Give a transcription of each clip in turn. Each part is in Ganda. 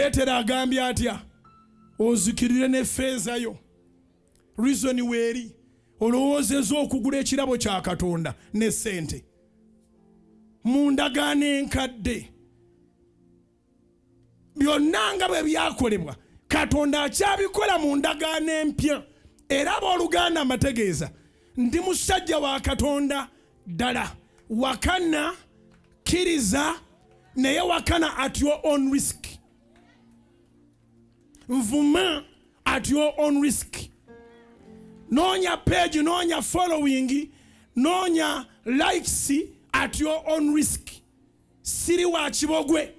Petero agambye atya ozikirire ne feeza yo reason weeri olowoozezza okugula ekirabo kya Katonda ne ssente mu ndagaano enkadde byonna nga bwe byakolebwa Katonda akyabikola mu ndagaano empya era abooluganda amategeeza ndi musajja wa Katonda ddala wakana kkiriza naye wakana at your own risk nvuma at your own risk noonya page noonya following noonya likes at your own risk siri wa kiboggwe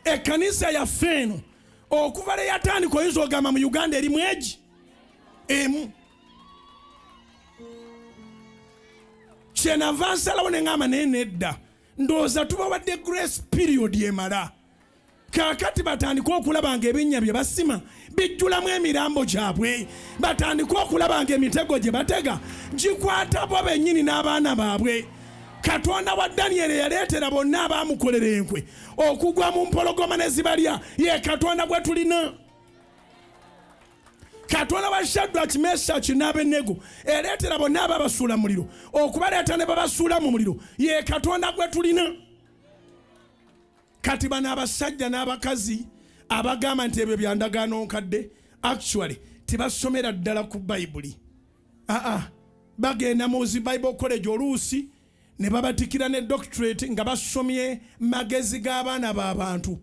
ekkanisa yaffe eno okuva le yatandika oyinza ogamba mu Uganda erimu egi emu kyenava nsalawo ne ngamba naye nedda ndowooza tubawadde grace period emala kaakati batandika okulaba nga ebinnya bye basima bijjulamu emirambo gyabwe batandika okulaba nga emitego gye batega gikwata bo bennyini n'abaana baabwe Katonda wa Danyeri yaleetera bonna abaamukolera enkwe okugwa mu mpologoma ne zibalya ye Katonda gwe tulina Katonda wa Shadrach, Meshach n'Abenego ereetera bonna ababasuula muliro okubaleeta ne babasuula mu muliro ye Katonda gwe tulina kati bano abasajja n'abakazi abagamba nti ebyo bya ndagaano nkadde actually tebasomera ddala ku Bayibuli bagenda mu zi Bible college oluusi ne babatikira ne doctorate nga basomye magezi g'abaana b'abantu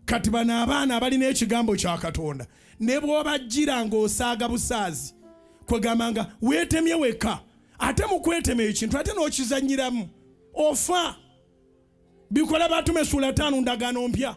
kati bano abaana abalina ekigambo kya Katonda ne bw'obajjira ng'osaaga busaazi kwegamba nga weetemye weka ate mu kwetema ekintu ate n'okizannyiramu ofa bikola batume sula 5 ndagaano mpya